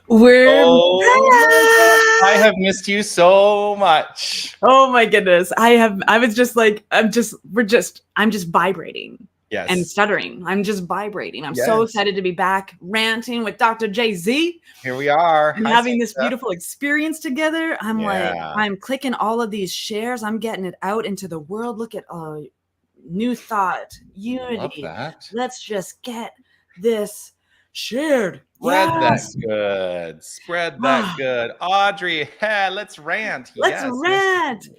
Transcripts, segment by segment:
We're Oh my God. I have missed you so much. Oh my goodness. I was just like, I'm just vibrating. Yes. And stuttering. I'm just vibrating. I'm Yes. so excited to be back ranting with Dr. Jay-Z. Here we are. And having this beautiful experience together. I'm clicking all of these shares. I'm getting it out into the world. Look at new thought, unity. Love that. Let's just get this shared. Spread that good. Spread that good. Audrey, let's rant. Let's rant.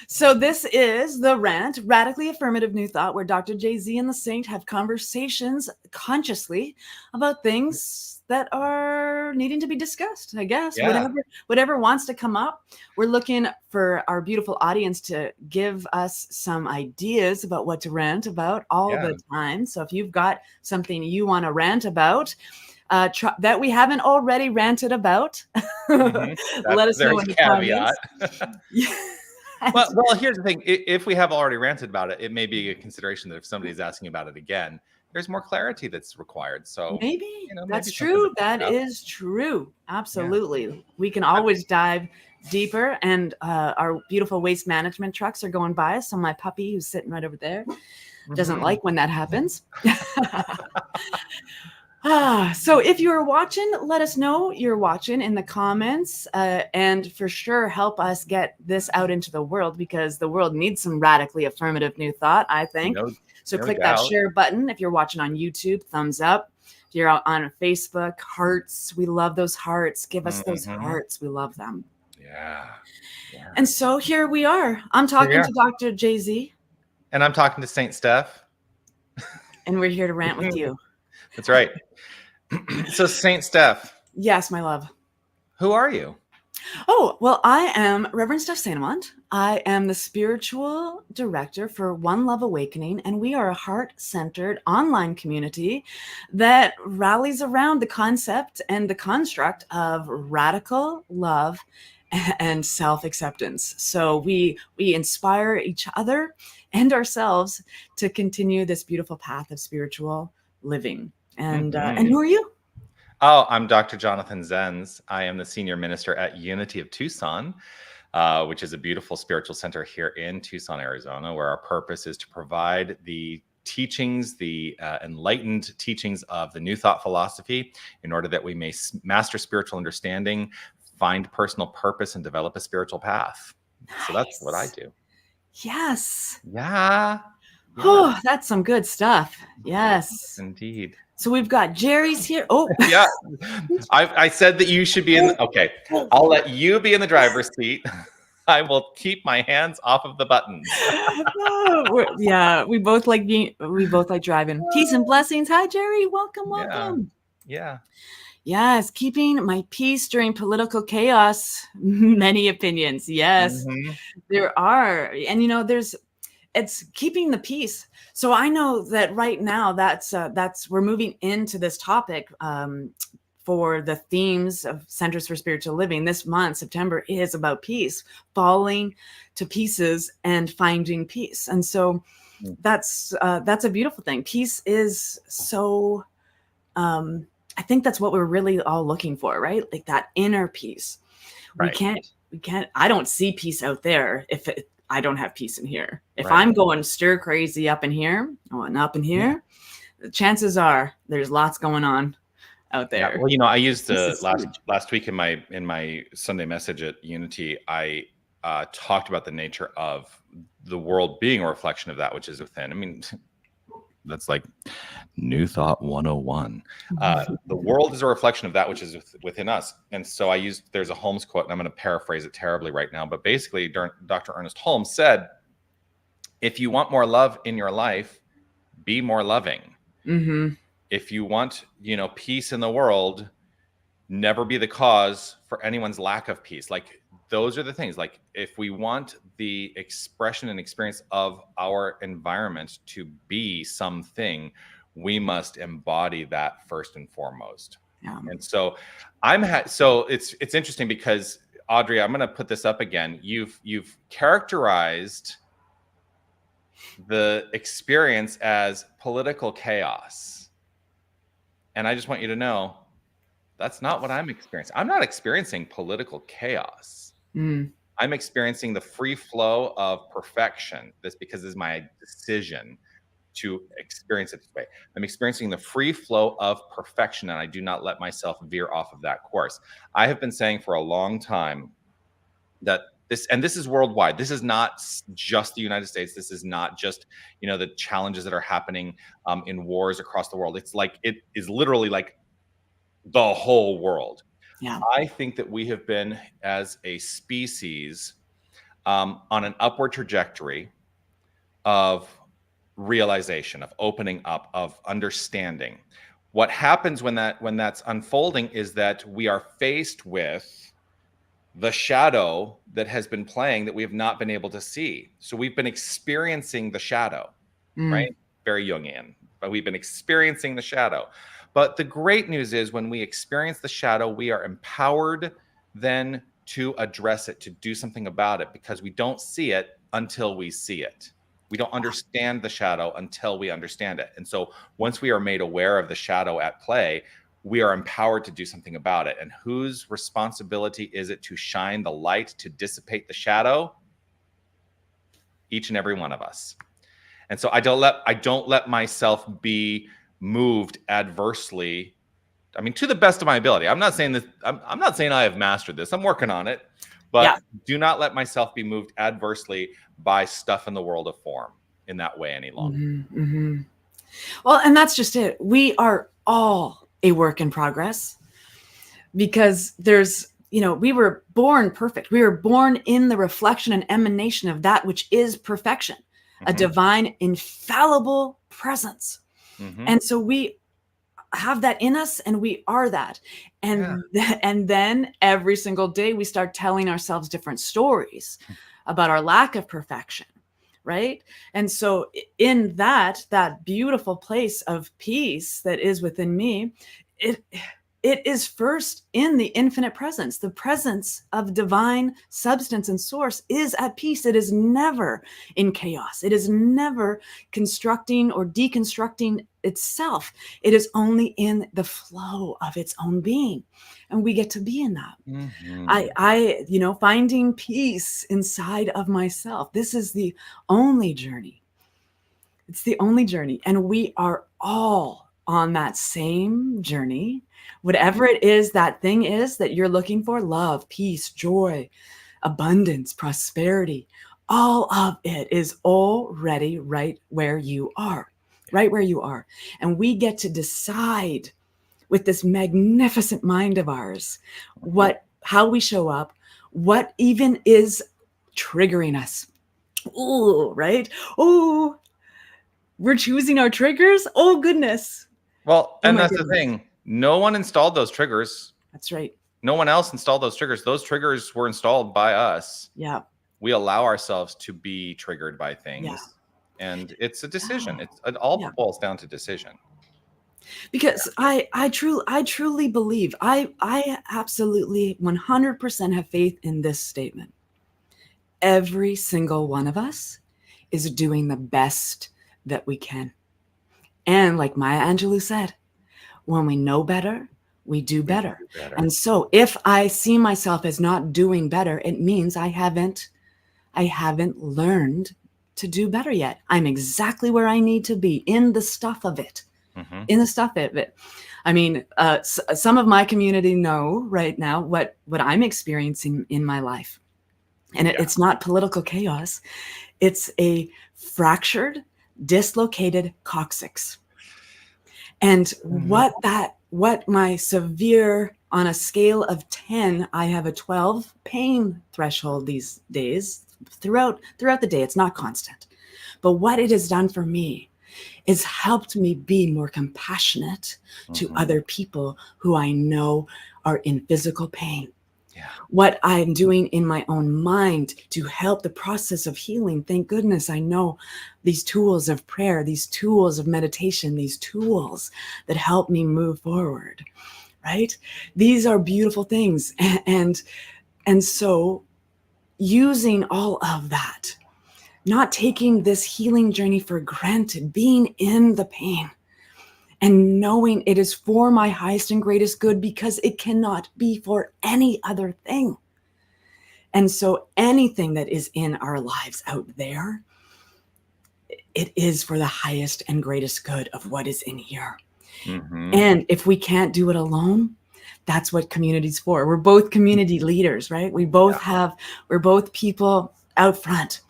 So this is the Rant, Radically Affirmative New Thought, where Dr. Jay-Z and the Saint have conversations consciously about things that are needing to be discussed, I guess. Yeah. Whatever wants to come up. We're looking for our beautiful audience to give us some ideas about what to rant about all the time. So if you've got something you want to rant about, that we haven't already ranted about, let us know in the comments. Well, here's the thing. If we have already ranted about it, it may be a consideration that if somebody's asking about it again, there's more clarity that's required. So maybe that's true. That is true. Absolutely. Yeah. We can always dive deeper. And our beautiful waste management trucks are going by. So my puppy, who's sitting right over there, doesn't like when that happens. So if you're watching, let us know you're watching in the comments, and for sure help us get this out into the world, because the world needs some radically affirmative new thought, I think. So click that share button. If you're watching on YouTube, thumbs up. If you're on Facebook, hearts. We love those hearts. Give us those hearts. We love them. Yeah. And so here we are. I'm talking to Dr. Jay-Z. And I'm talking to Saint Steph. And we're here to rant with you. That's right. So Saint Steph. Yes, my love. Who are you? Oh, well, I am Reverend Steph St. Amand. I am the spiritual director for One Love Awakening, and we are a heart-centered online community that rallies around the concept and the construct of radical love and self-acceptance. So we inspire each other and ourselves to continue this beautiful path of spiritual living. And who are you? Oh, I'm Dr. Jonathan Zenz. I am the senior minister at Unity of Tucson, which is a beautiful spiritual center here in Tucson, Arizona, where our purpose is to provide the teachings, the enlightened teachings of the New Thought philosophy in order that we may master spiritual understanding, find personal purpose, and develop a spiritual path. Nice. So that's what I do. Yes. Yeah. Oh, that's some good stuff. Yes. Indeed. So we've got Jerry's here. Oh, yeah. I said that you should be in. Okay, I'll let you be in the driver's seat. I will keep my hands off of the buttons. We both like driving. Peace and blessings. Hi, Jerry. Welcome. Yeah. Yes, keeping my peace during political chaos. Many opinions. Yes, there are, and it's keeping the peace. So I know that right now that's we're moving into this topic for the themes of Centers for Spiritual Living. This month, September, is about peace, falling to pieces and finding peace. And so that's a beautiful thing. Peace is so, I think that's what we're really all looking for, right? Like that inner peace. Right. We can't, I don't see peace out there if I don't have peace in here. If I'm going stir crazy up in here, the chances are there's lots going on out there. Yeah. Well, I used last week in my Sunday message at Unity, I talked about the nature of the world being a reflection of that which is within. I mean, that's like New Thought 101. The world is a reflection of that which is within us. And so there's a Holmes quote, and I'm going to paraphrase it terribly right now, but basically Dr. Ernest Holmes said, if you want more love in your life, be more loving. If you want, peace in the world, never be the cause for anyone's lack of peace. Like, those are the things. Like, if we want the expression and experience of our environment to be something, we must embody that first and foremost. Yeah. And so it's interesting because, Audrey, I'm going to put this up again. You've characterized the experience as political chaos. And I just want you to know that's not what I'm experiencing. I'm not experiencing political chaos. I'm experiencing the free flow of perfection. This because it's my decision to experience it this way. I'm experiencing the free flow of perfection, and I do not let myself veer off of that course. I have been saying for a long time that this is worldwide. This is not just the United States. This is not just, the challenges that are happening in wars across the world. It's like, it is literally like the whole world. Yeah. I think that we have been, as a species, on an upward trajectory of realization, of opening up, of understanding. What happens when that's unfolding is that we are faced with the shadow that has been playing that we have not been able to see. So we've been experiencing the shadow, right? Very Jungian, but we've been experiencing the shadow. But the great news is when we experience the shadow, we are empowered then to address it, to do something about it, because we don't see it until we see it. We don't understand the shadow until we understand it. And so once we are made aware of the shadow at play, we are empowered to do something about it. And whose responsibility is it to shine the light, to dissipate the shadow? Each and every one of us. And so I don't let myself be moved adversely. I mean, to the best of my ability. I'm not saying this. I'm not saying I have mastered this. I'm working on it. But do not let myself be moved adversely by stuff in the world of form in that way any longer. Well, and that's just it. We are all a work in progress, because we were born perfect. We were born in the reflection and emanation of that which is perfection, a divine, infallible presence. And so we have that in us, and we are that. And then every single day we start telling ourselves different stories about our lack of perfection. Right. And so in that beautiful place of peace that is within me, it is first in the infinite presence. The presence of divine substance and source is at peace. It is never in chaos. It is never constructing or deconstructing itself. It is only in the flow of its own being. And we get to be in that. I finding peace inside of myself. This is the only journey. It's the only journey. And we are all on that same journey. Whatever it is, that thing is that you're looking for: love, peace, joy, abundance, prosperity. All of it is already right where you are. Right where you are. And we get to decide with this magnificent mind of ours how we show up, what even is triggering us. Oh, right? Oh, we're choosing our triggers. Oh, goodness. Well, and that's the thing. No one installed those triggers. That's right. No one else installed those triggers. Those triggers were installed by us. Yeah. We allow ourselves to be triggered by things. Yeah. And it's a decision. It all boils down to decision. Because I truly believe, I absolutely 100% have faith in this statement. Every single one of us is doing the best that we can. And like Maya Angelou said, when we know better, we do better. And so if I see myself as not doing better, it means I haven't learned to do better yet. I'm exactly where I need to be in the stuff of it. In the stuff of it. I mean, some of my community know right now what I'm experiencing in my life. And it's not political chaos. It's a fractured, dislocated coccyx. And what my severe, on a scale of 10, I have a 12 pain threshold these days throughout the day. It's not constant. But what it has done for me is helped me be more compassionate to other people who I know are in physical pain. Yeah. What I'm doing in my own mind to help the process of healing. Thank goodness I know these tools of prayer, these tools of meditation, these tools that help me move forward, right? These are beautiful things. And so using all of that, not taking this healing journey for granted, being in the pain and knowing it is for my highest and greatest good, because it cannot be for any other thing. And so anything that is in our lives out there, it is for the highest and greatest good of what is in here. And if we can't do it alone, that's what community's for. We're both community leaders, right? We're both people out front.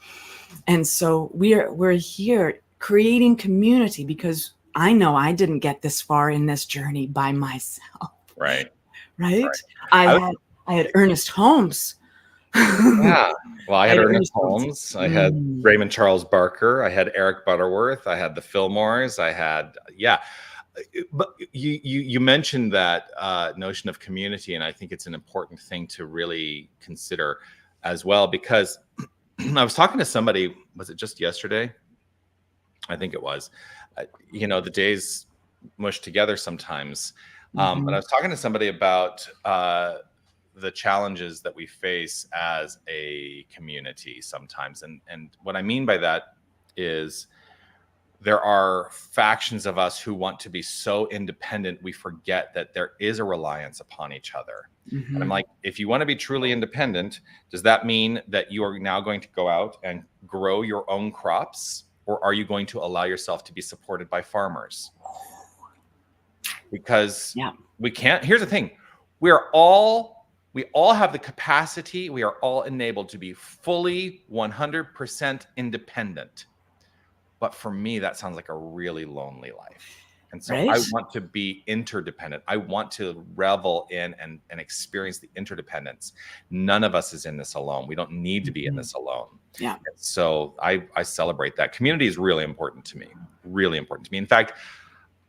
And so we're here creating community, because I know I didn't get this far in this journey by myself. Right. I had Ernest Holmes. Yeah. Well, I had Ernest Holmes. I had Raymond Charles Barker. I had Eric Butterworth. I had the Fillmores. I had, But you mentioned that notion of community, and I think it's an important thing to really consider as well, because I was talking to somebody, was it just yesterday? I think it was. The days mush together sometimes. But I was talking to somebody about the challenges that we face as a community sometimes. And what I mean by that is there are factions of us who want to be so independent, we forget that there is a reliance upon each other. And I'm like, if you want to be truly independent, does that mean that you are now going to go out and grow your own crops? Or are you going to allow yourself to be supported by farmers? Because we can't. Here's the thing. We all have the capacity. We are all enabled to be fully 100% independent. But for me, that sounds like a really lonely life. And so I want to be interdependent. I want to revel in and experience the interdependence. None of us is in this alone. We don't need to be in this alone. Yeah. And so I celebrate that. Community is really important to me. Really important to me. In fact,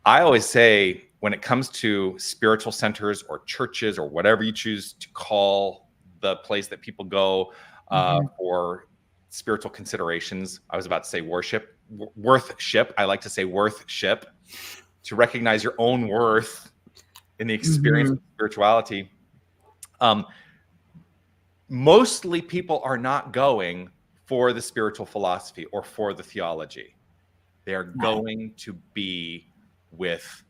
I always say, when it comes to spiritual centers or churches or whatever you choose to call the place that people go for spiritual considerations, I was about to say worship. I like to say worthship, to recognize your own worth in the experience of spirituality. Mostly people are not going for the spiritual philosophy or for the theology. They are going to be with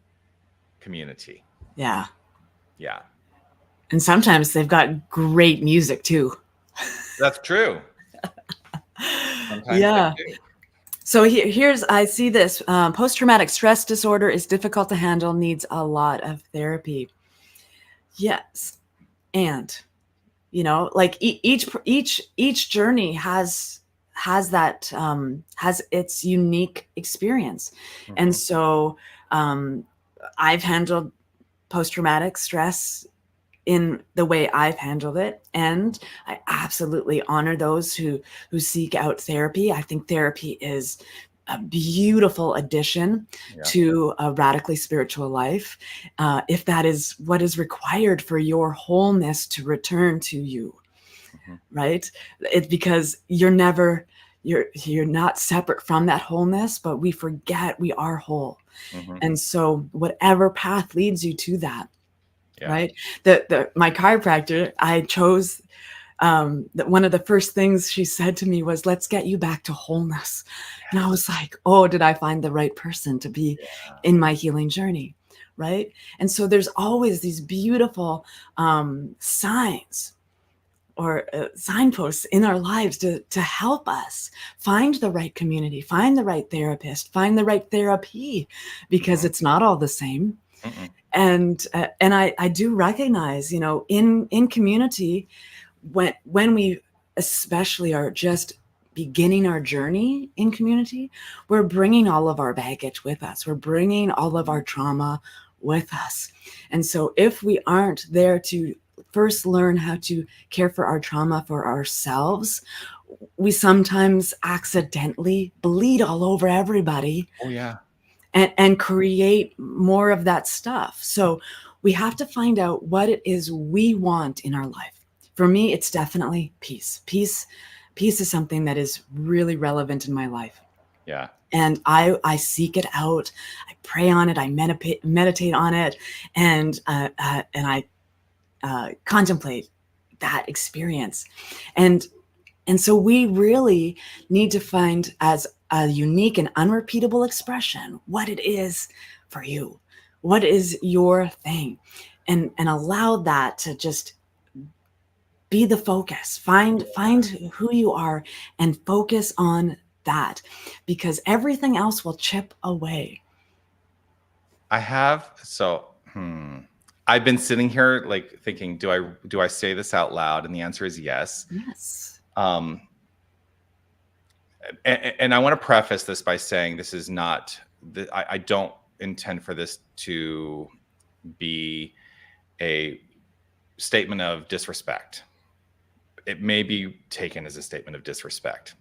community. Yeah. Yeah. And sometimes they've got great music too. That's true. Yeah. So I see this. Post-traumatic stress disorder is difficult to handle, needs a lot of therapy. Yes. And, like each journey has that, has its unique experience. And so I've handled post-traumatic stress in the way I've handled it. And I absolutely honor those who seek out therapy. I think therapy is a beautiful addition to a radically spiritual life, if that is what is required for your wholeness to return to you, right? It's because you're not separate from that wholeness, but we forget we are whole. And so whatever path leads you to that, right? My chiropractor, I chose, that one of the first things she said to me was, let's get you back to wholeness. And I was like, oh, did I find the right person to be in my healing journey? Right. And so there's always these beautiful signs or signposts in our lives to help us find the right community, find the right therapist, find the right therapy, because it's not all the same. And I do recognize, in community, when we especially are just beginning our journey in community, we're bringing all of our baggage with us. We're bringing all of our trauma with us. And so if we aren't there to first learn how to care for our trauma for ourselves, we sometimes accidentally bleed all over everybody. Oh, yeah. And create more of that stuff. So we have to find out what it is we want in our life. For me, it's definitely peace. Peace is something that is really relevant in my life. Yeah. And I seek it out. I pray on it. I meditate on it, and I contemplate that experience. And so we really need to find, as a unique and unrepeatable expression, what it is for you. What is your thing? And allow that to just be the focus. Find who you are and focus on that, because everything else will chip away. I've been sitting here like thinking, do I say this out loud? And the answer is yes. Yes. And I want to preface this by saying this is not, I don't intend for this to be a statement of disrespect. It may be taken as a statement of disrespect.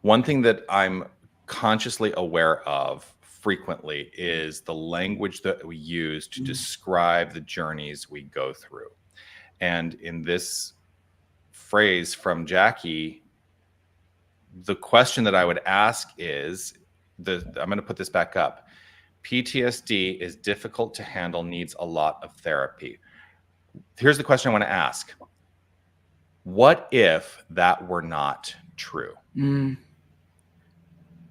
One thing that I'm consciously aware of frequently is the language that we use to describe the journeys we go through. And in this phrase from Jackie, the question that I would ask is, I'm going to put this back up. PTSD is difficult to handle, needs a lot of therapy. Here's the question I want to ask. What if that were not true?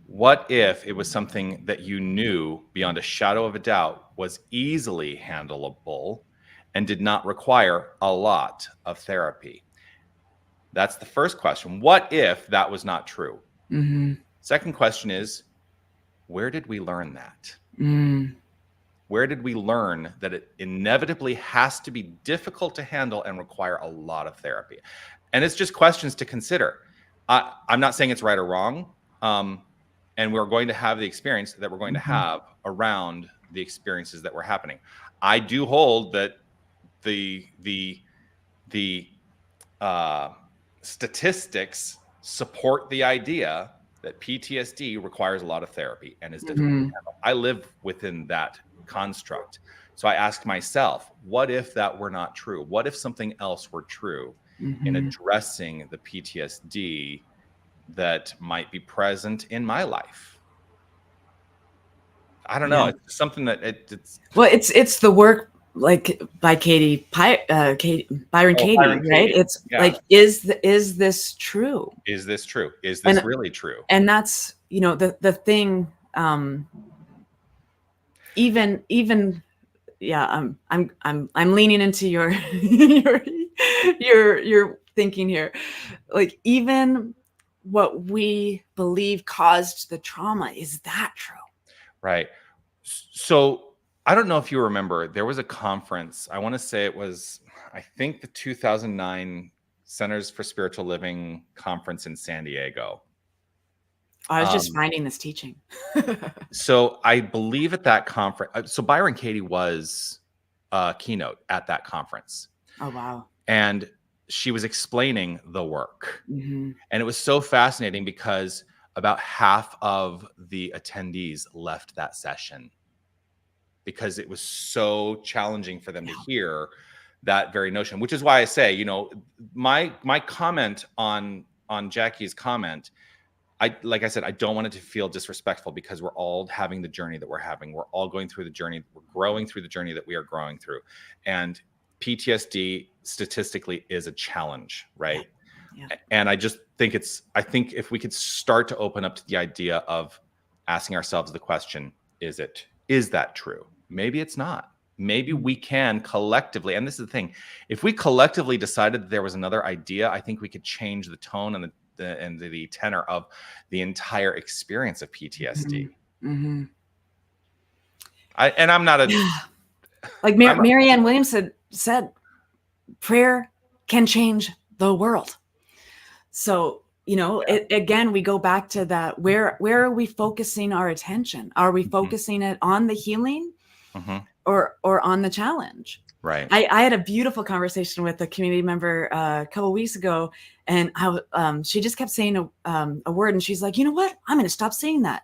What if it was something that you knew beyond a shadow of a doubt was easily handleable and did not require a lot of therapy? That's the first question. What if that was not true? Second question is, where did we learn that? Where did we learn that it inevitably has to be difficult to handle and require a lot of therapy? And it's just questions to consider. I'm not saying it's right or wrong. And we're going to have the experience that we're going to have around the experiences that were happening. I do hold that the statistics support the idea that PTSD requires a lot of therapy and is difficult to handle. I live within that construct. So I ask myself, what if that were not true? What if something else were true in addressing the PTSD that might be present in my life? I don't know. It's something that it's the work, like by Byron Katie, right? It's like, is this true? Is this true? Is this really true? And that's, the thing. I'm leaning into your your thinking here. Like, even what we believe caused the trauma, is that true? Right. So I don't know if you remember, there was a conference. I want to say it was, I think, the 2009 Centers for Spiritual Living conference in San Diego. I was just finding this teaching. So I believe at that conference, so Byron Katie was a keynote at that conference. Oh, wow. And she was explaining the work. And it was so fascinating because about half of the attendees left that session because it was so challenging for them to hear that very notion, which is why I say, my comment on Jackie's comment, like I said, I don't want it to feel disrespectful, because we're all having the journey that we're having. We're all going through the journey. We're growing through the journey that we are growing through. And PTSD statistically is a challenge, right? Yeah. And I just think I think if we could start to open up to the idea of asking ourselves the question, is that true? Maybe it's not. Maybe we can collectively, and this is the thing, if we collectively decided that there was another idea, I think we could change the tone and the tenor of the entire experience of PTSD. I'm not a like Marianne Williams said, prayer can change the world. So, again, we go back to that. Where are we focusing our attention? Are we focusing it on the healing or on the challenge? Right. I had a beautiful conversation with a community member a couple of weeks ago, and she just kept saying a word, and she's like, you know what? I'm going to stop saying that.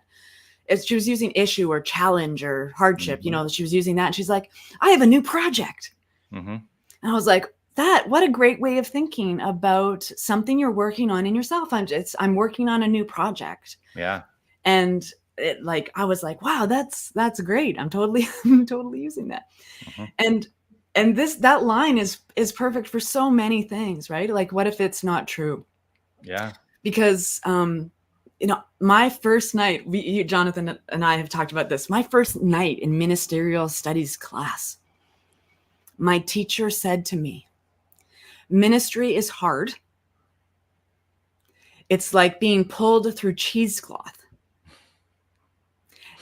She was using issue or challenge or hardship. She was using that. And she's like, I have a new project. And I was like, what a great way of thinking about something you're working on in yourself. I'm working on a new project. Yeah. And I was like, wow, that's great. I'm totally using that. And that line is perfect for so many things, right? Like, what if it's not true? Yeah. Because my first night, Jonathan and I have talked about this. My first night in ministerial studies class, my teacher said to me, ministry is hard. It's like being pulled through cheesecloth.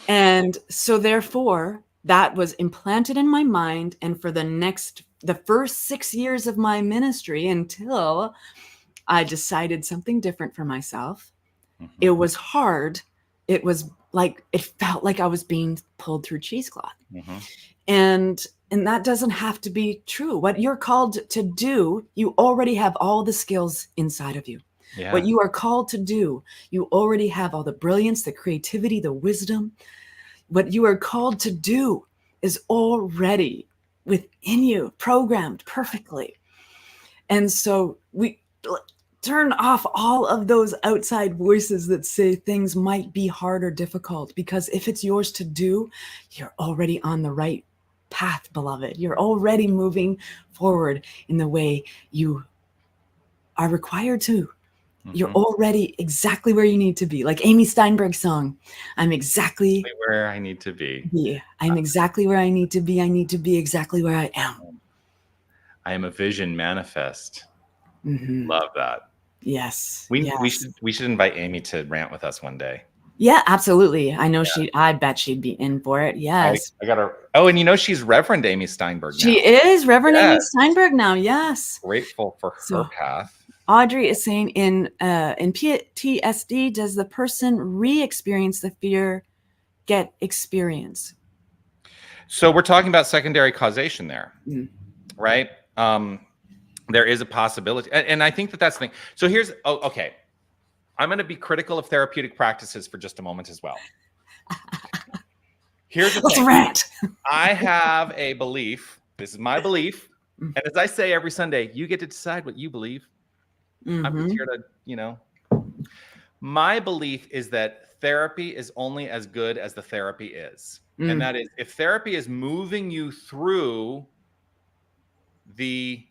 And so therefore, that was implanted in my mind. And for the first 6 years of my ministry, until I decided something different for myself, it was hard. It felt like I was being pulled through cheesecloth. And that doesn't have to be true. What you're called to do, you already have all the skills inside of you. Yeah. What you are called to do, you already have all the brilliance, the creativity, the wisdom. What you are called to do is already within you, programmed perfectly. And so we turn off all of those outside voices that say things might be hard or difficult, because if it's yours to do, you're already on the right path, beloved. You're already moving forward in the way you are required to. You're already exactly where you need to be. Like Amy Steinberg's song, I'm exactly where I need to be. Yeah, I'm exactly where I need to be. I need to be exactly where I am. I am a vision manifest. Love that. Yes. We should invite Amy to rant with us one day. Yeah, absolutely. I know I bet she'd be in for it. Yes. I got her. Oh, and she's Reverend Amy Steinberg now. She is Reverend Amy Steinberg now. Yes. Grateful for her path. Audrey is saying in PTSD, does the person re-experience the fear get experience? So we're talking about secondary causation there, right? There is a possibility. And I think that's the thing. So okay. I'm going to be critical of therapeutic practices for just a moment as well. Here's the thing. Let's rant. I have a belief. This is my belief. And as I say every Sunday, you get to decide what you believe. I'm just here to, my belief is that therapy is only as good as the therapy is. And that is, if therapy is moving you through the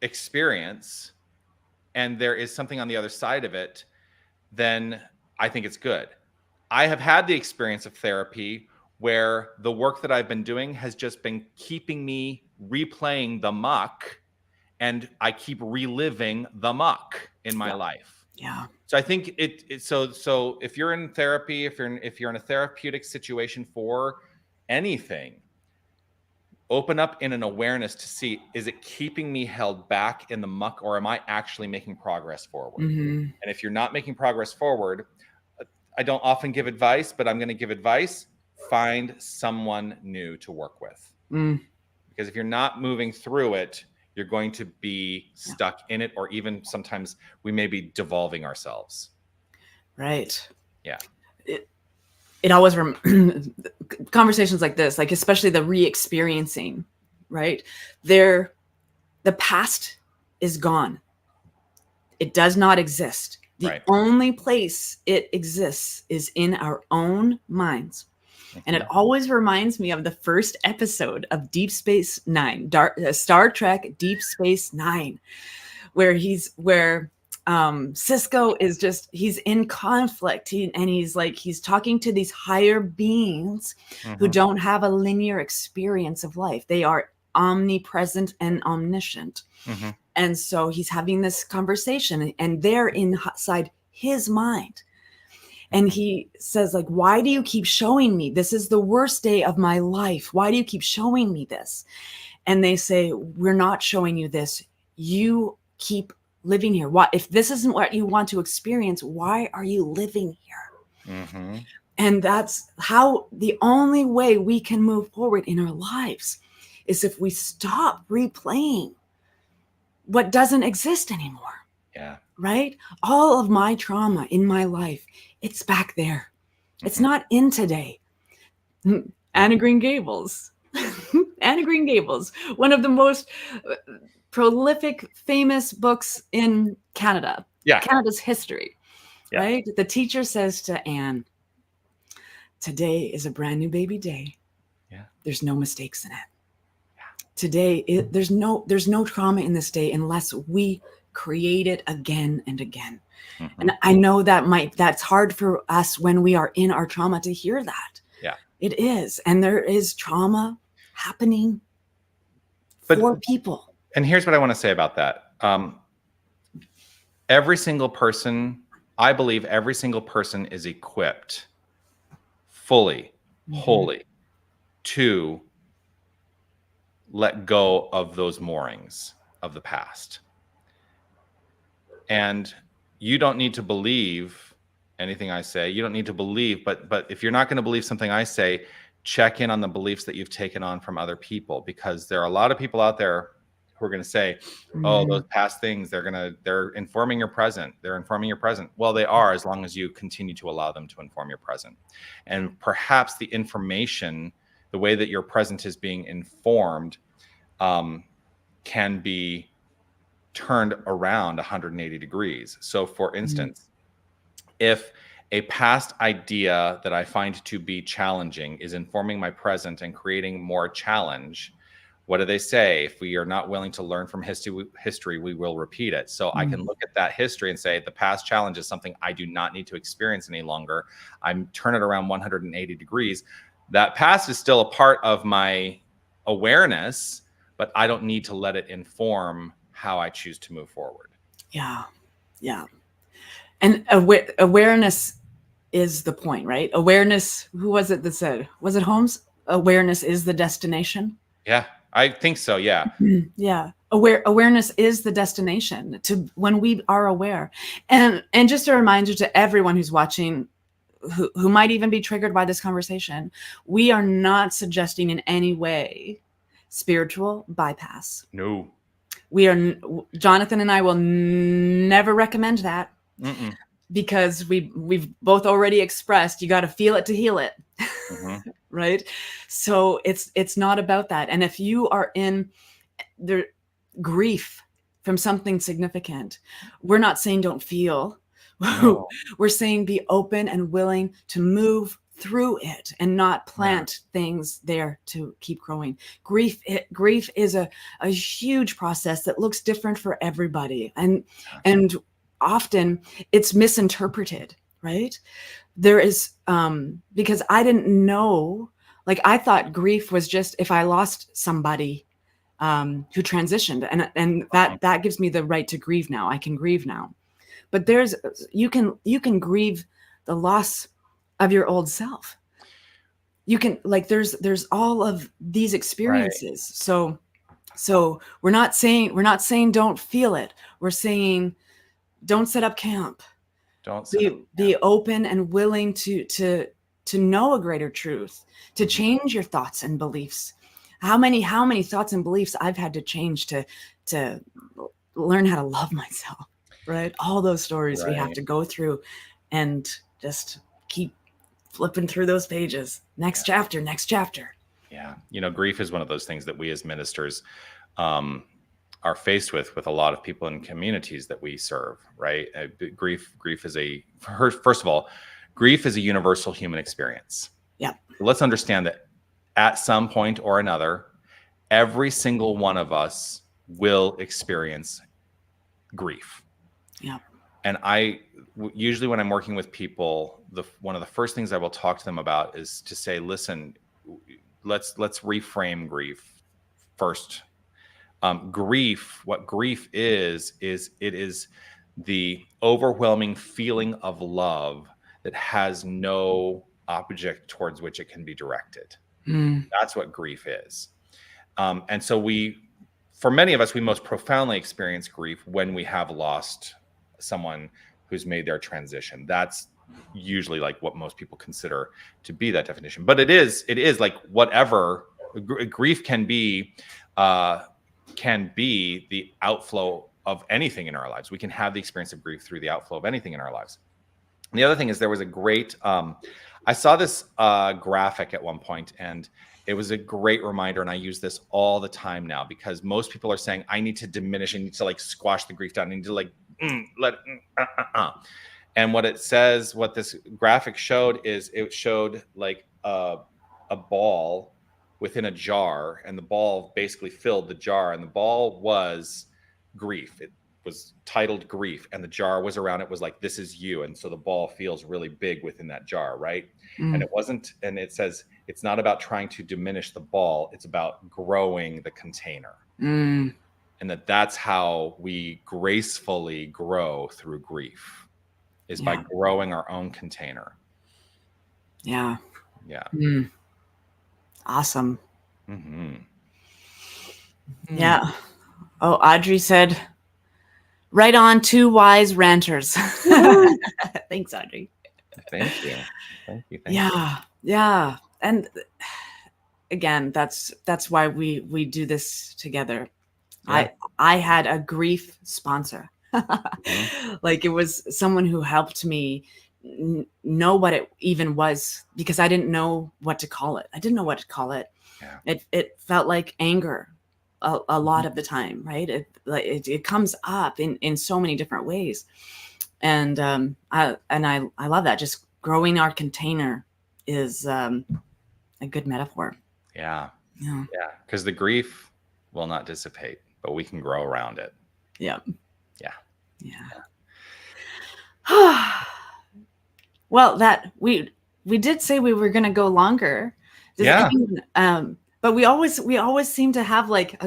experience and there is something on the other side of it, then I think it's good. I have had the experience of therapy where the work that I've been doing has just been keeping me replaying the muck, and I keep reliving the muck in my life. Yeah. So I think so if you're in therapy, if you're in a therapeutic situation for anything, open up in an awareness to see, is it keeping me held back in the muck, or am I actually making progress forward? And if you're not making progress forward, I don't often give advice, but I'm going to give advice. Find someone new to work with. Because if you're not moving through it, you're going to be stuck in it, or even sometimes we may be devolving ourselves. Right. Yeah. It always conversations like this, like especially the re-experiencing, right? The past is gone. It does not exist. The only place it exists is in our own minds. And it always reminds me of the first episode of Deep Space Nine, Star Trek Deep Space Nine, where Cisco is he's in conflict. He's talking to these higher beings who don't have a linear experience of life. They are omnipresent and omniscient. And so he's having this conversation, and they're inside his mind. And he says, like, why do you keep showing me? This is the worst day of my life. Why do you keep showing me this? And they say, we're not showing you this. You keep living here. Why, if this isn't what you want to experience, why are you living here? And that's how the only way we can move forward in our lives is if we stop replaying what doesn't exist anymore. Yeah. Right? All of my trauma in my life, it's back there. It's not in today. Anna Green Gables. Anna Green Gables, one of the most prolific, famous books in Canada. Yeah. Canada's history. Yeah. Right? The teacher says to Anne, today is a brand new baby day. Yeah. There's no mistakes in it. Yeah. Today, there's no trauma in this day unless we create it again and again. Mm-hmm. And I know that's hard for us when we are in our trauma to hear that. Yeah, it is. And there is trauma happening for people. And here's what I want to say about that. Every single person, I believe every single person is equipped fully, wholly to let go of those moorings of the past. And you don't need to believe anything I say. You don't need to believe, but if you're not going to believe something I say, check in on the beliefs that you've taken on from other people, because there are a lot of people out there who are going to say, oh, those past things, they're informing your present. They're informing your present. Well, they are, as long as you continue to allow them to inform your present. And perhaps the information, the way that your present is being informed, can be turned around 180 degrees. So for instance, if a past idea that I find to be challenging is informing my present and creating more challenge, what do they say? If we are not willing to learn from history, we will repeat it. So I can look at that history and say, the past challenge is something I do not need to experience any longer. I'm turn it around 180 degrees. That past is still a part of my awareness, but I don't need to let it inform how I choose to move forward. Yeah. Yeah. And awareness is the point, right? Awareness, who was it that said, was it Holmes? Awareness is the destination. Yeah, I think so. Yeah. Yeah. Awareness is the destination to when we are aware. And just a reminder to everyone who's watching, who might even be triggered by this conversation, we are not suggesting in any way spiritual bypass. No. Jonathan and I will never recommend that. Because we've both already expressed, you got to feel it to heal it. Right? So it's not about that. And if you are in the grief from something significant, we're not saying don't feel. No. We're saying be open and willing to move through it and not plant things there to keep growing. Grief is a huge process that looks different for everybody. And often it's misinterpreted, right? There is, because I didn't know, like I thought grief was just if I lost somebody who transitioned, and that gives me the right to grieve now. I can grieve now. But you can grieve the loss of your old self. You can, like, there's all of these experiences. Right. So we're not saying don't feel it. We're saying don't set up camp. Don't be open and willing to know a greater truth, to change your thoughts and beliefs. How many thoughts and beliefs I've had to change to learn how to love myself, right? All those stories we have to go through and just keep flipping through those pages. Next chapter. Yeah. Grief is one of those things that we as ministers are faced with a lot of people in communities that we serve, right? Grief is first of all, grief is a universal human experience. Yeah. Let's understand that at some point or another, every single one of us will experience grief. Yeah. And usually when I'm working with people, one of the first things I will talk to them about is to say, listen, let's reframe grief first. What grief is it is the overwhelming feeling of love that has no object towards which it can be directed. That's what grief is. And so for many of us, we most profoundly experience grief when we have lost someone who's made their transition. That's usually like what most people consider to be that definition. But it is like whatever grief can be the outflow of anything in our lives. We can have the experience of grief through the outflow of anything in our lives. And the other thing is there was a great, I saw this graphic at one point, and it was a great reminder. And I use this all the time now because most people are saying, I need to diminish, I need to like squash the grief down, I need to like let it. And what this graphic showed is it showed like a ball within a jar, and the ball basically filled the jar, and the ball was grief. It was titled grief, and the jar was around it was like, this is you. And so the ball feels really big within that jar, right? And it wasn't, and it says, it's not about trying to diminish the ball, it's about growing the container. And that's how we gracefully grow through grief, is by growing our own container. Yeah. Awesome. Yeah. Oh, Audrey said, right on, 2 wise ranters. Thanks, Audrey. Thank you. Thank you. Yeah. And again, that's why we do this together. I had a grief sponsor. Like, it was someone who helped me know what it even was, because I didn't know what to call it. It felt like anger a lot of the time, right? It comes up in so many different ways. And I love that. Just growing our container is a good metaphor. Yeah. Because the grief will not dissipate, but we can grow around it. Yeah. Well, that we did say we were going to go longer. But we always seem to have like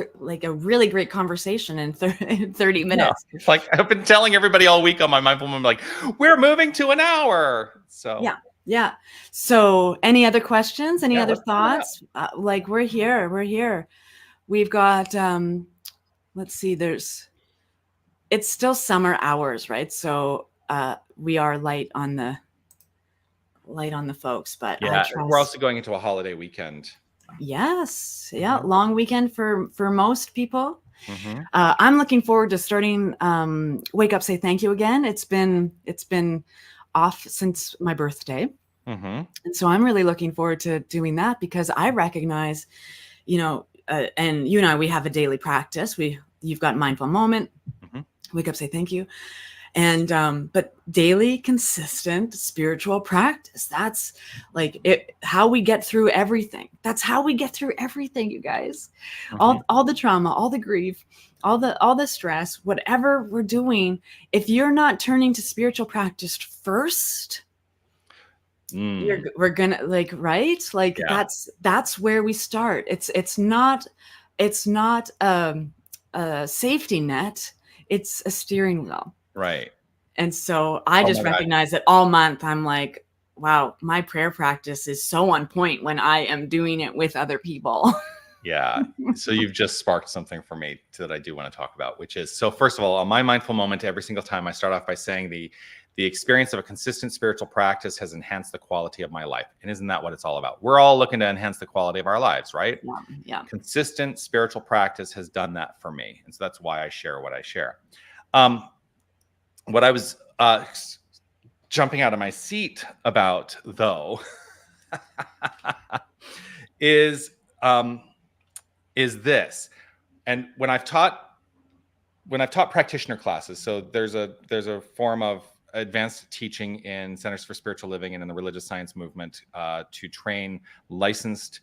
a really great conversation in 30 minutes. It's like, I've been telling everybody all week on my mindful moment, like, we're moving to an hour. So yeah. So any other questions? Any other thoughts? Like, we're here. We've got, let's see, it's still summer hours, right? So we are light on the folks, but we're also going into a holiday weekend. Yes. Long weekend for most people. I'm looking forward to starting Wake Up, Say Thank You again. It's been off since my birthday. And so I'm really looking forward to doing that, because I recognize, and you and I, we have a daily practice. You've got mindful moment, Wake Up, Say Thank You. And but daily, consistent spiritual practice, that's like how we get through everything. That's how we get through everything, you guys. All the trauma, all the grief, all the stress, whatever we're doing, if you're not turning to spiritual practice first, we're gonna, like, right? Like, that's where we start. It's not a safety net, it's a steering wheel. Right. And so I just recognize that all month I'm like, wow, my prayer practice is so on point when I am doing it with other people. So you've just sparked something for me that I do want to talk about, which is, so first of all, on my mindful moment, every single time I start off by saying the experience of a consistent spiritual practice has enhanced the quality of my life. And isn't that what it's all about? We're all looking to enhance the quality of our lives, right? Yeah. Consistent spiritual practice has done that for me. And so that's why I share what I share. What I was jumping out of my seat about, though, is this. And when I've taught practitioner classes, so there's a form of advanced teaching in Centers for Spiritual Living and in the religious science movement to train licensed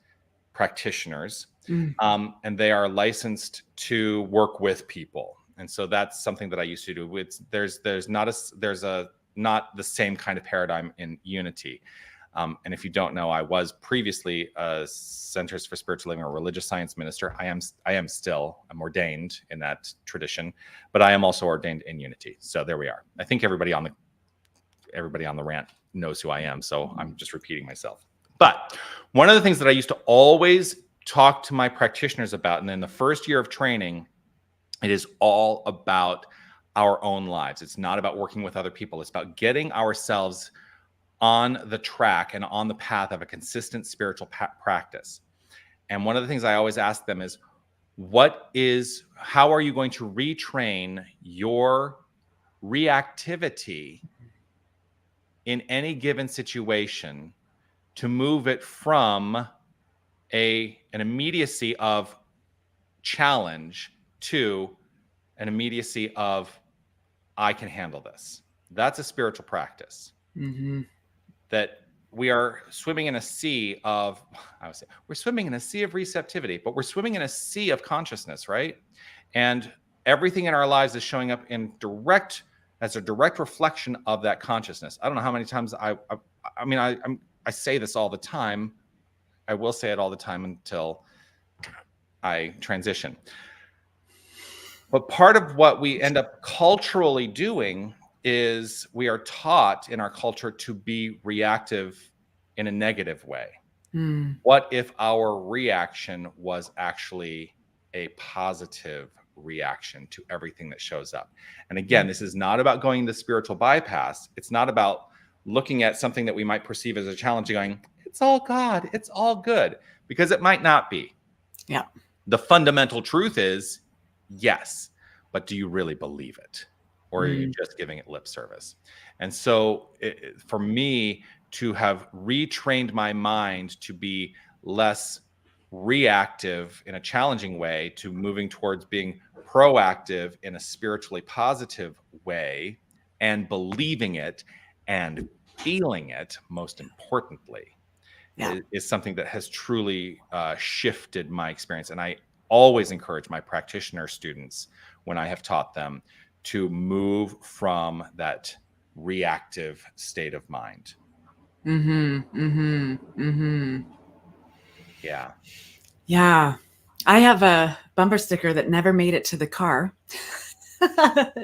practitioners, and they are licensed to work with people. And so that's something that I used to do. There's not the same kind of paradigm in Unity. And if you don't know, I was previously a Centers for Spiritual Living or religious science minister. I'm ordained in that tradition, but I am also ordained in Unity. So there we are. I think everybody on the rant knows who I am. So I'm just repeating myself. But one of the things that I used to always talk to my practitioners about, and in the first year of training, it is all about our own lives. It's not about working with other people. It's about getting ourselves on the track and on the path of a consistent spiritual practice. And one of the things I always ask them is, how are you going to retrain your reactivity in any given situation to move it from an immediacy of challenge to an immediacy of, I can handle this? That's a spiritual practice. That we are swimming in a sea of, we're swimming in a sea of receptivity, but we're swimming in a sea of consciousness, right? And everything in our lives is showing up as a direct reflection of that consciousness. I don't know how many times I say this all the time. I will say it all the time until I transition. But part of what we end up culturally doing is we are taught in our culture to be reactive in a negative way. What if our reaction was actually a positive reaction to everything that shows up? And again, this is not about going the spiritual bypass. It's not about looking at something that we might perceive as a challenge and going, it's all God, it's all good, because it might not be. Yeah. The fundamental truth is, yes, but do you really believe it? Or are you just giving it lip service? And so for me to have retrained my mind to be less reactive in a challenging way to moving towards being proactive in a spiritually positive way and believing it and feeling it, most importantly, is something that has truly shifted my experience. And I always encourage my practitioner students, when I have taught them, to move from that reactive state of mind. Yeah. Yeah. I have a bumper sticker that never made it to the car.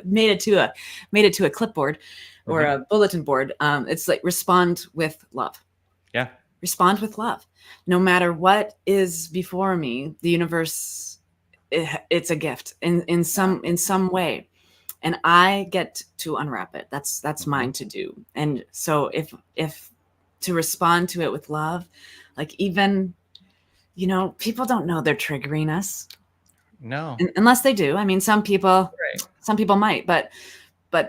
made it to a clipboard or a bulletin board. It's like, respond with love. Yeah. Respond with love. No matter what is before me, the universe, it's a gift in some way. And I get to unwrap it. That's mine to do. And so if to respond to it with love, like, even, people don't know they're triggering us. No. Unless they do. I mean, some people might, but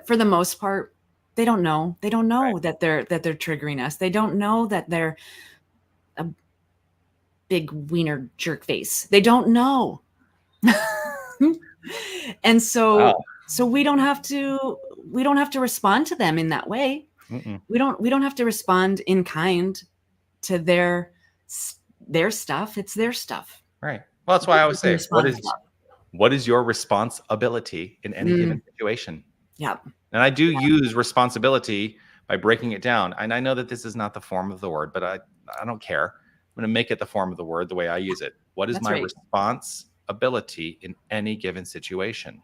for the most part, they don't know. They don't know that they're triggering us. They don't know that they're a big wiener jerk face. They don't know. And so we don't have to respond to them in that way. We don't have to respond in kind to their stuff. It's their stuff. Right. Well, that's why I always say, what is your responsibility in any given situation? Yeah. And I do use responsibility by breaking it down. And I know that this is not the form of the word, but I don't care. I'm going to make it the form of the word the way I use it. What is my responsibility in any given situation?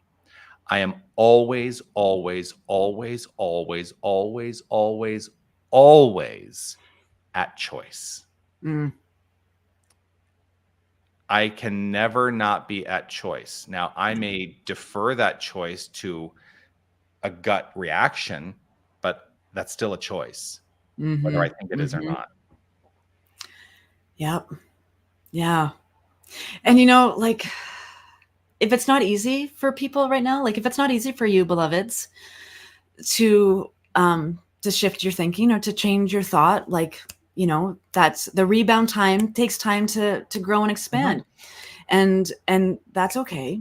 I am always, always, always, always, always, always, always at choice. I can never not be at choice. Now, I may defer that choice to a gut reaction, but that's still a choice, whether I think it is or not. Yep. Yeah. And like, if it's not easy for people right now, like if it's not easy for you, beloveds, to shift your thinking or to change your thought, like, that's the rebound time, takes time to grow and expand. And that's okay.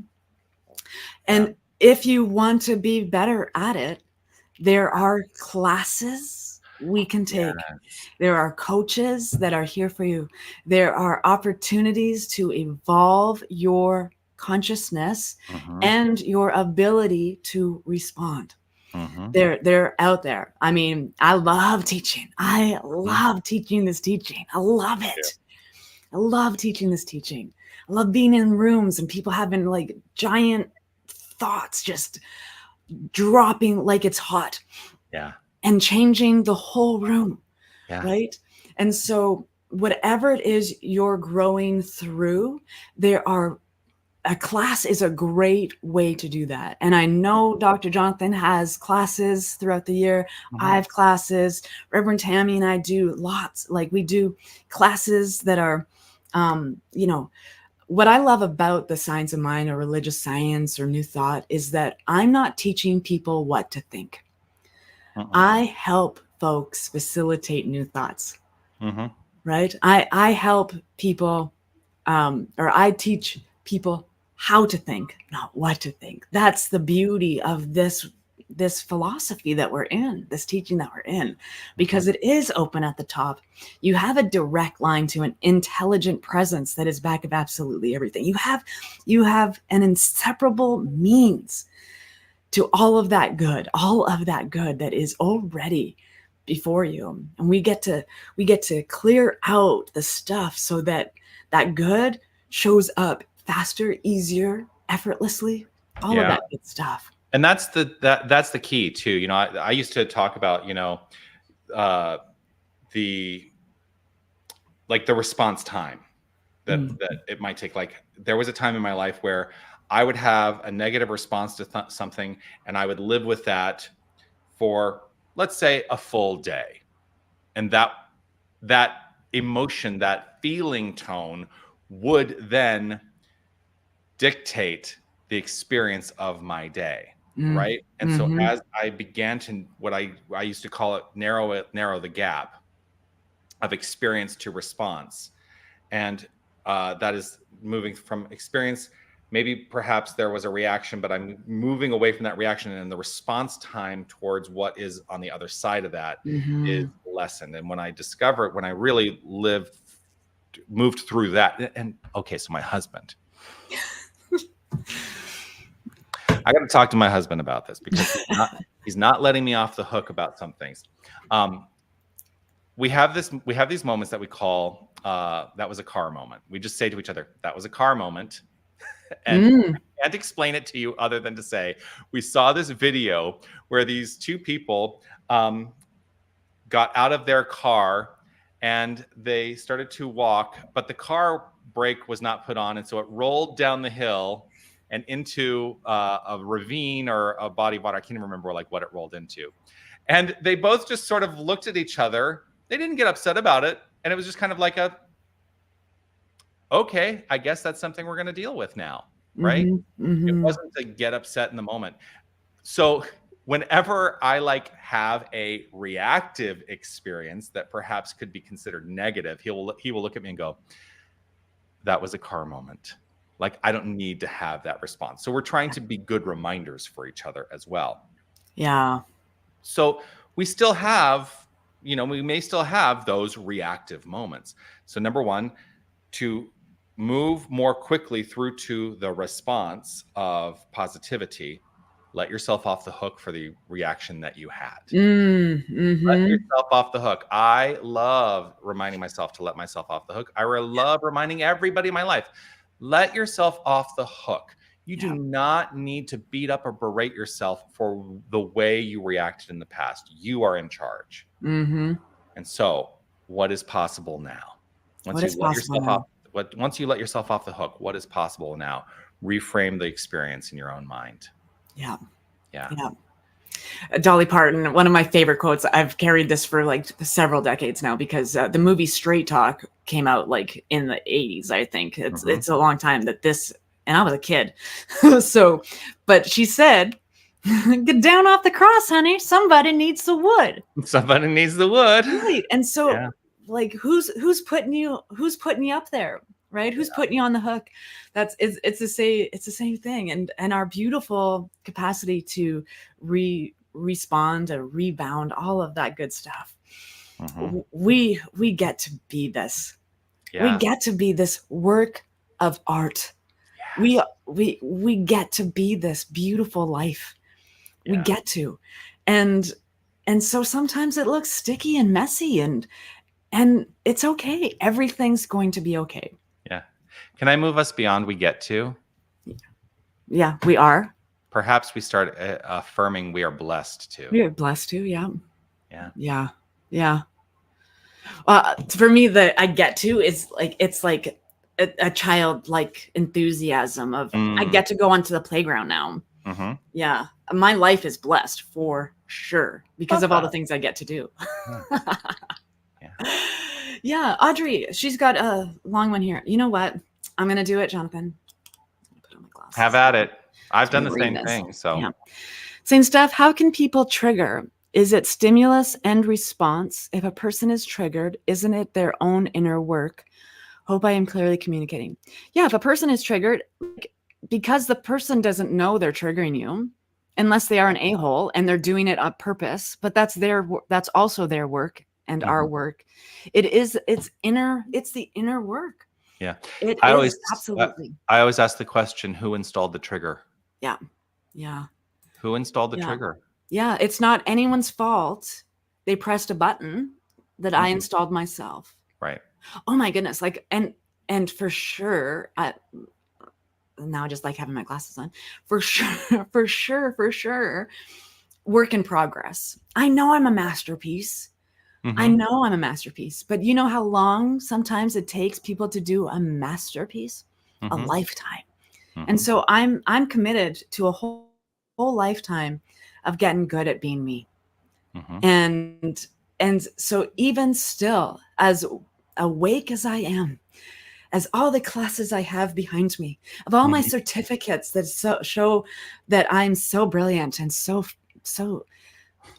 And if you want to be better at it, there are classes we can take. There are coaches that are here for you. There are opportunities to evolve your consciousness and your ability to respond. They're out there. I mean, I love teaching. I love teaching this teaching. I love it. I love teaching this teaching. I love being in rooms and people having like giant thoughts just dropping like it's hot. Yeah. And changing the whole room. Yeah. Right. And so whatever it is you're growing through, a class is a great way to do that. And I know Dr. Jonathan has classes throughout the year. I have classes. Reverend Tammy and I do lots. Like, we do classes that are, what I love about the science of mind or religious science or new thought is that I'm not teaching people what to think. I help folks facilitate new thoughts. Right? I help people, or I teach people how to think, not what to think. That's the beauty of this this philosophy that we're in, this teaching that we're in, because it is open at the top. You have a direct line to an intelligent presence that is back of absolutely everything. You have an inseparable means to all of that good that is already before you. And we get to clear out the stuff so that that good shows up faster, easier, effortlessly, all of that good stuff. And that's the key too. You know, I used to talk about, you know, the response time that it might take. Like, there was a time in my life where I would have a negative response to something, and I would live with that for, let's say, a full day. And that emotion, that feeling tone would then dictate the experience of my day. Right. And so as I began to, what I used to call it, narrow the gap of experience to response. And that is moving from experience. Maybe perhaps there was a reaction, but I'm moving away from that reaction, and the response time towards what is on the other side of that is lessened. And when I really moved through that, and okay, so my husband, I got to talk to my husband about this, because he's not letting me off the hook about some things. We have these moments that we call, that was a car moment. We just say to each other, that was a car moment. And I can't explain it to you other than to say, we saw this video where these two people got out of their car and they started to walk, but the car brake was not put on. And so it rolled down the hill and into a ravine or a body of water. I can't even remember what it rolled into. And they both just sort of looked at each other. They didn't get upset about it. And it was just kind of like okay, I guess that's something we're going to deal with now, right? It wasn't to get upset in the moment. So whenever I have a reactive experience that perhaps could be considered negative, he will look at me and go, that was a car moment. Like, I don't need to have that response. So we're trying to be good reminders for each other as well. Yeah. So we still have, we may still have those reactive moments. So number one, to move more quickly through to the response of positivity, let yourself off the hook for the reaction that you had. Let yourself off the hook. I love reminding myself to let myself off the hook. I love reminding everybody in my life, let yourself off the hook. You do not need to beat up or berate yourself for the way you reacted in the past. You are in charge. And so what is possible now? Once you let yourself off the hook, what is possible now? Reframe the experience in your own mind. Yeah. Dolly Parton, one of my favorite quotes. I've carried this for several decades now, because the movie Straight Talk came out in the 80s, I think. It's a long time that this, and I was a kid. But she said, get down off the cross, honey. Somebody needs the wood. Somebody needs the wood. Right. And so who's putting you up there? Right? Who's putting you on the hook? It's the same thing. And our beautiful capacity to respond, to rebound, all of that good stuff. We get to be this. We get to be this work of art. We get to be this beautiful life. We get to. And so sometimes it looks sticky and messy, and it's okay. Everything's going to be okay. Yeah. Can I move us beyond we get to? Yeah, we are. Perhaps we start affirming we are blessed to. We are blessed to, yeah. Yeah. For me, the I get to is it's like a childlike enthusiasm of I get to go onto the playground now. Yeah. My life is blessed for sure because of all the things I get to do. Yeah. Audrey, she's got a long one here. You know what? I'm going to do it, Jonathan. Put on my glasses. Have at it. I've done the same thing. So, yeah. Same stuff. How can people trigger? Is it stimulus and response? If a person is triggered, isn't it their own inner work? Hope I am clearly communicating. Yeah. If a person is triggered, because the person doesn't know they're triggering you, unless they are an a-hole and they're doing it on purpose, but that's also their work and our work. It's the inner work. Yeah. It I is absolutely. I always ask the question, who installed the trigger? Yeah. Yeah. Who installed the Yeah. trigger? Yeah. It's not anyone's fault. They pressed a button that I installed myself. Right. Oh my goodness. Like, and for sure, now I just like having my glasses on. For sure, work in progress. I know I'm a masterpiece. I know I'm a masterpiece, but you know how long sometimes it takes people to do a masterpiece? A lifetime. And so I'm committed to a whole lifetime of getting good at being me. And so even still, as awake as I am, as all the classes I have behind me, of all my certificates that show that I'm so brilliant and so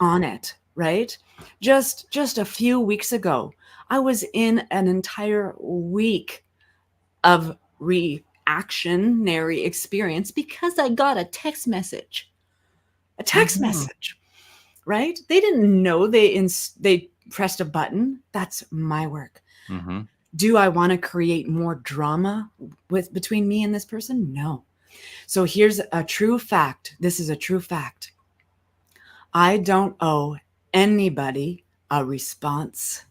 on it, right? Just a few weeks ago, I was in an entire week of reactionary experience because I got a text message. Right? They didn't know they pressed a button. That's my work. Do I want to create more drama between me and this person? No. So here's a true fact. This is a true fact. I don't owe anybody a response.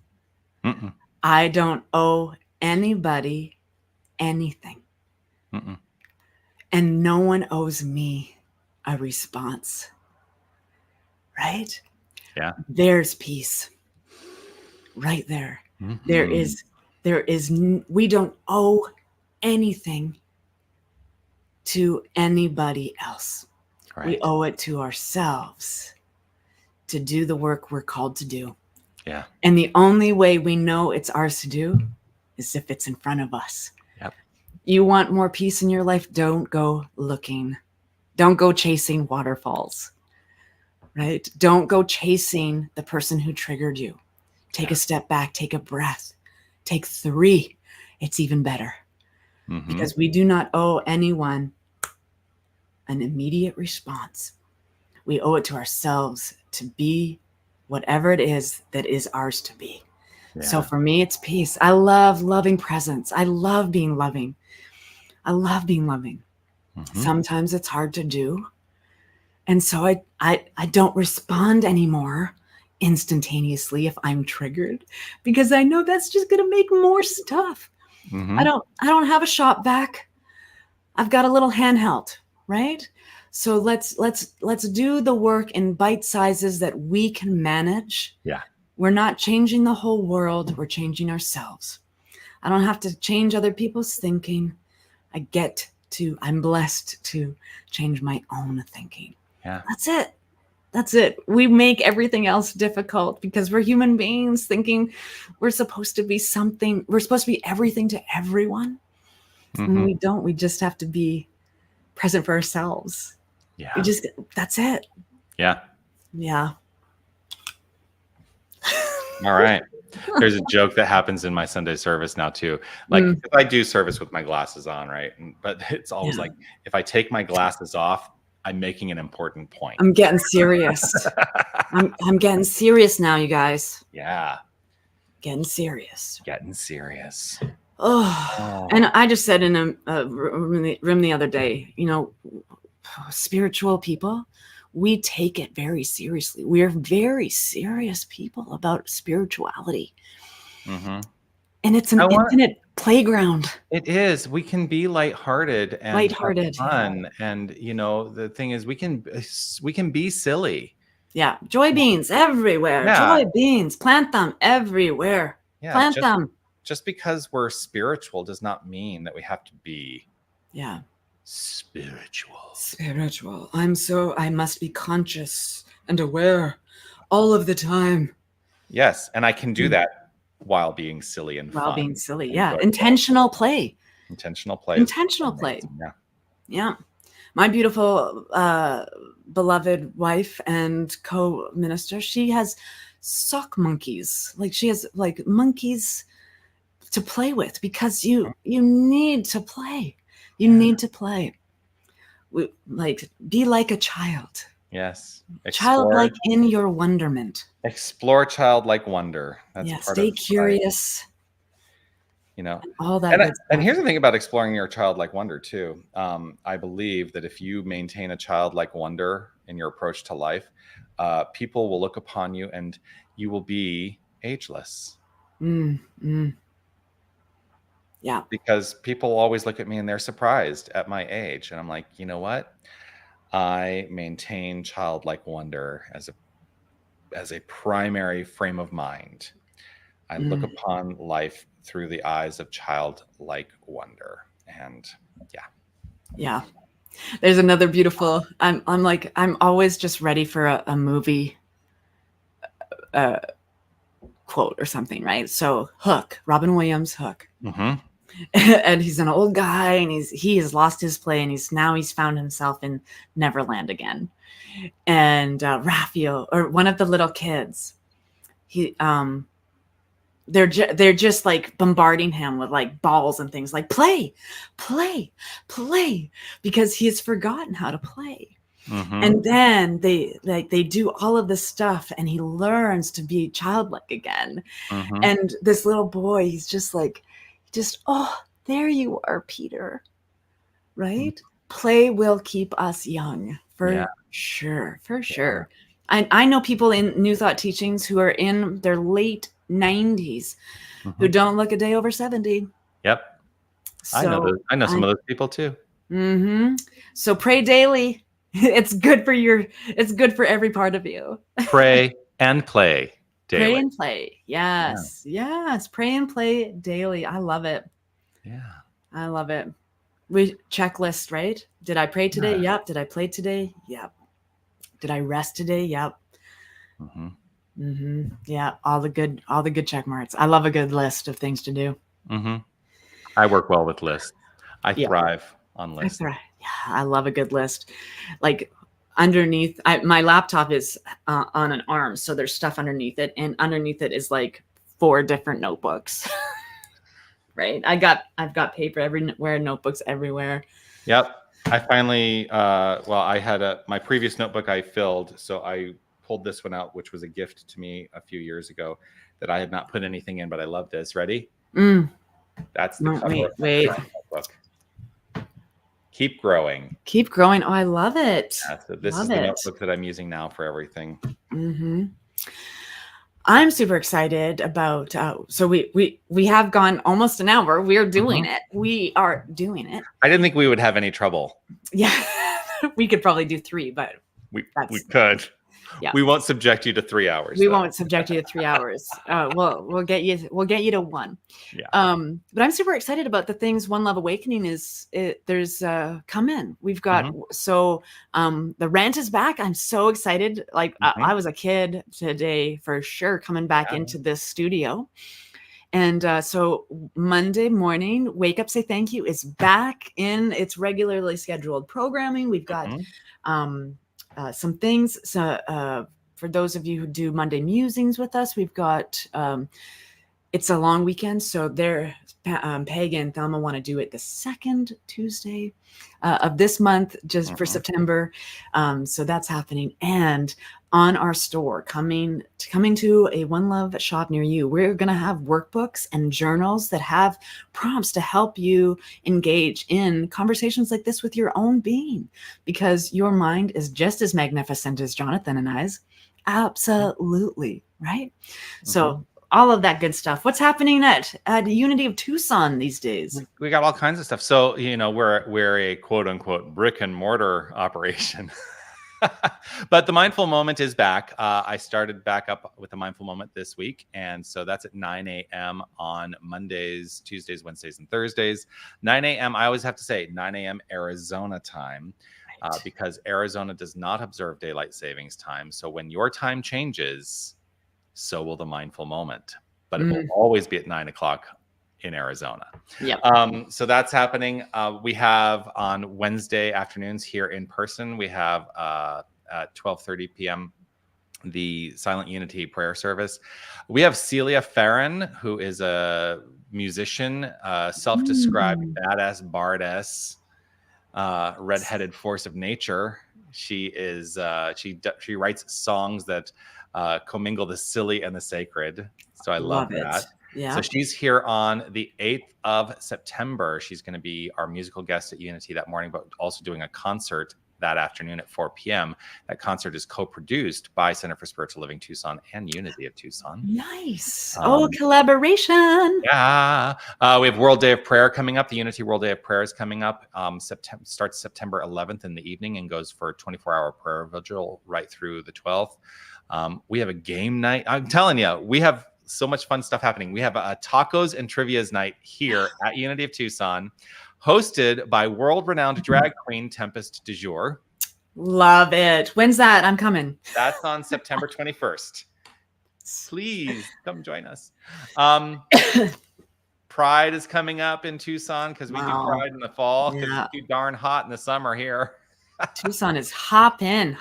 I don't owe anybody anything. And no one owes me a response. Right? Yeah. There's peace. Right there. We don't owe anything to anybody else. Right. We owe it to ourselves to do the work we're called to do. Yeah. And the only way we know it's ours to do is if it's in front of us. Yep. You want more peace in your life? Don't go looking. Don't go chasing waterfalls. Right? Don't go chasing the person who triggered you. Take a step back, take a breath, take 3. It's even better. Because we do not owe anyone an immediate response. We owe it to ourselves to be whatever it is that is ours to be. Yeah. So for me, it's peace. I love loving presence. I love being loving. Sometimes it's hard to do. And so I don't respond anymore instantaneously if I'm triggered, because I know that's just going to make more stuff. I don't have a shop vac. I've got a little handheld, right? So let's do the work in bite sizes that we can manage. Yeah. We're not changing the whole world. We're changing ourselves. I don't have to change other people's thinking. I'm blessed to change my own thinking. Yeah. That's it. We make everything else difficult because we're human beings thinking we're supposed to be something. We're supposed to be everything to everyone. And we don't. We just have to be present for ourselves. Yeah. That's it. Yeah. Yeah. All right. There's a joke that happens in my Sunday service now too. Like if I do service with my glasses on, right? But it's always like, if I take my glasses off, I'm making an important point. I'm getting serious. I'm getting serious now, you guys. Yeah. Getting serious. Oh. And I just said in a room the other day, spiritual people, we take it very seriously. We are very serious people about spirituality. And it's an infinite playground. It is. We can be lighthearted and fun. And the thing is, we can be silly. Yeah. Joy beans everywhere. Yeah. Joy beans. Plant them everywhere. Yeah, plant them. Just because we're spiritual does not mean that we have to be spiritual. I must be conscious and aware all of the time. Yes. And I can do that while being silly and fun. While being silly. Yeah. Intentional play. Intentional play. Yeah. My beautiful, beloved wife and co-minister, she has sock monkeys. Like she has like monkeys to play with because you need to play. You need to play. Be like a child. Yes. Childlike in your wonderment. Explore childlike wonder. That's part stay curious. You know, all that good stuff. And here's the thing about exploring your childlike wonder too. I believe that if you maintain a childlike wonder in your approach to life, people will look upon you and you will be ageless. Yeah. Because people always look at me and they're surprised at my age. And I'm like, you know what? I maintain childlike wonder as a primary frame of mind. I look upon life through the eyes of childlike wonder. And yeah. There's another beautiful, I'm always just ready for a movie quote or something, right? So Hook, Robin Williams, Hook. And he's an old guy and he has lost his play and he's found himself in Neverland again. And Raphael, or one of the little kids, they're just like bombarding him with like balls and things, like play, because he has forgotten how to play. And then they do all of this stuff and he learns to be childlike again. And this little boy, he's just like, oh, there you are, Peter. Right? Play will keep us young, for sure. I know people in New Thought teachings who are in their late 90s who don't look a day over 70. Yep. So, I know some of those people too. So pray daily. It's good for every part of you. Pray and play daily. Pray and play. Yes. Pray and play daily. I love it. Yeah. I love it. We checklist, right? Did I pray today? Yep. Did I play today? Yep. Did I rest today? Yep. Yeah. All the good check marks. I love a good list of things to do. I work well with lists. I thrive on lists. Yeah, I love a good list. Like underneath, my laptop is on an arm, so there's stuff underneath it, and underneath it is like 4 different notebooks. Right? I've got paper everywhere, notebooks everywhere. Yep. I finally, I had my previous notebook I filled, so I pulled this one out, which was a gift to me a few years ago that I had not put anything in, but I love this. Ready? That's the cover. Wait. Notebook. Keep growing. Keep growing. Oh, I love it. Yeah, so this is the notebook that I'm using now for everything. I'm super excited about. So we have gone almost an hour. We are doing it. We are doing it. I didn't think we would have any trouble. Yeah, we could probably do 3, but we could. Yeah. We won't subject you to 3 hours. We won't subject you to 3 hours. We'll get you to 1. Yeah. But I'm super excited about the things One Love Awakening there's come in. We've got the RANT is back. I'm so excited. Like I was a kid today for sure coming back into this studio. And so Monday morning, Wake Up Say Thank You is back in its regularly scheduled programming. We've got some things. So for those of you who do Monday musings with us, we've got it's a long weekend, so Peg and Thelma want to do it the second Tuesday of this month, just for September. So that's happening. And on our store, coming to a One Love shop near you, we're going to have workbooks and journals that have prompts to help you engage in conversations like this with your own being, because your mind is just as magnificent as Jonathan and I's. Absolutely. Right. So all of that good stuff. What's happening at Unity of Tucson these days? We got all kinds of stuff. So, we're a quote unquote brick and mortar operation. But the mindful moment is back. I started back up with the mindful moment this week. And so that's at 9 a.m. on Mondays, Tuesdays, Wednesdays, and Thursdays. 9 a.m. I always have to say 9 a.m. Arizona time, because Arizona does not observe daylight savings time. So when your time changes, so will the mindful moment. But it will always be at 9 o'clock in Arizona. So that's happening. We have on Wednesday afternoons here in person, we have at 12:30 p.m. the Silent Unity prayer service. We have Celia Farron, who is a musician, self-described badass bardess, redheaded force of nature. She is she writes songs that commingle the silly and the sacred. So I love that. Yeah. So she's here on the 8th of September. She's going to be our musical guest at Unity that morning, but also doing a concert that afternoon at 4 p.m. That concert is co-produced by Center for Spiritual Living Tucson and Unity of Tucson. Nice. Collaboration. Yeah. We have World Day of Prayer coming up. The Unity World Day of Prayer is coming up. Starts September 11th in the evening and goes for a 24-hour prayer vigil right through the 12th. We have a game night. I'm telling you, we have so much fun stuff happening. We have a tacos and trivias night here at Unity of Tucson, hosted by world-renowned drag queen Tempest Du Jour. Love it. When's that? I'm coming. That's on September 21st. Please come join us. Pride is coming up in Tucson because we do Pride in the fall because it's too darn hot in the summer here. Tucson is hopping.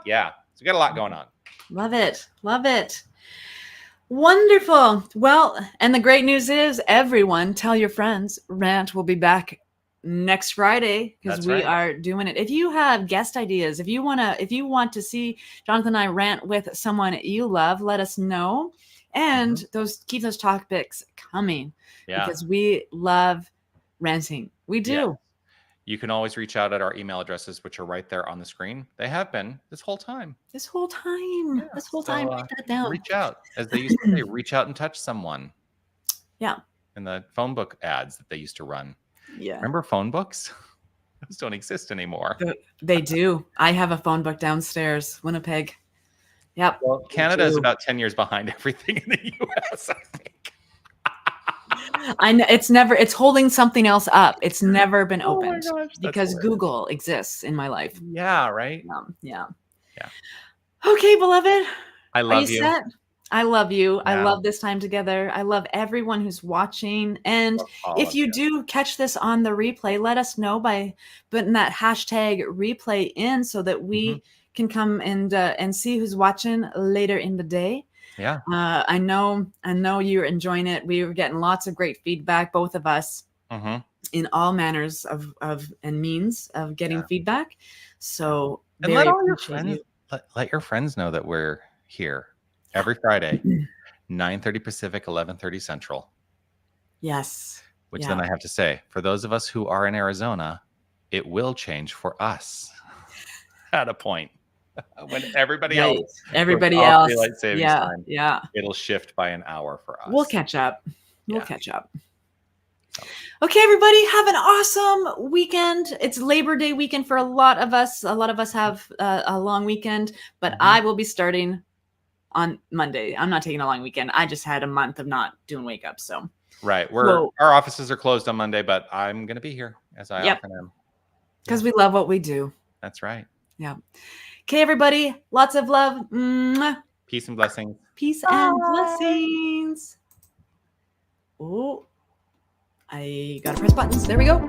Yeah. So we got a lot going on. Love it. Love it. Wonderful. Well, and the great news is, everyone, tell your friends. Rant will be back next Friday because we are doing it. If you have guest ideas, if you want to see Jonathan and I rant with someone you love, let us know. And keep those topics coming because we love ranting. We do. Yeah. You can always reach out at our email addresses, which are right there on the screen. They have been this whole time. Write that down. Reach out. As they used to say, reach out and touch someone. Yeah. In the phone book ads that they used to run. Yeah. Remember phone books? Those don't exist anymore. They do. I have a phone book downstairs, Winnipeg. Yep. Well, Canada is about 10 years behind everything in the US, I think. I know it's holding something else up. It's never been opened because Google exists in my life. Yeah, right. Yeah. Okay, beloved. I love you. Set? I love you. Yeah. I love this time together. I love everyone who's watching. And if you do catch this on the replay, let us know by putting that hashtag replay in so that we can come and see who's watching later in the day. Yeah. I know you're enjoying it. We were getting lots of great feedback, both of us, in all manners of and means of getting feedback. So and let all your friends let your friends know that we're here every Friday, 9:30 Pacific, 11:30 Central. Yes. Which then I have to say, for those of us who are in Arizona, it will change for us at a point. When everybody else daylight savings time, it'll shift by an hour for us. We'll catch up. Okay, everybody, have an awesome weekend. It's Labor Day weekend for a lot of us. A lot of us have a long weekend, but I will be starting on Monday. I'm not taking a long weekend. I just had a month of not doing wake up. So our offices are closed on Monday, but I'm going to be here as I often am. Because we love what we do. That's right. Yeah. Okay, everybody. Lots of love. Mwah. Peace and blessings. Peace and blessings. Oh, I got to press buttons. There we go.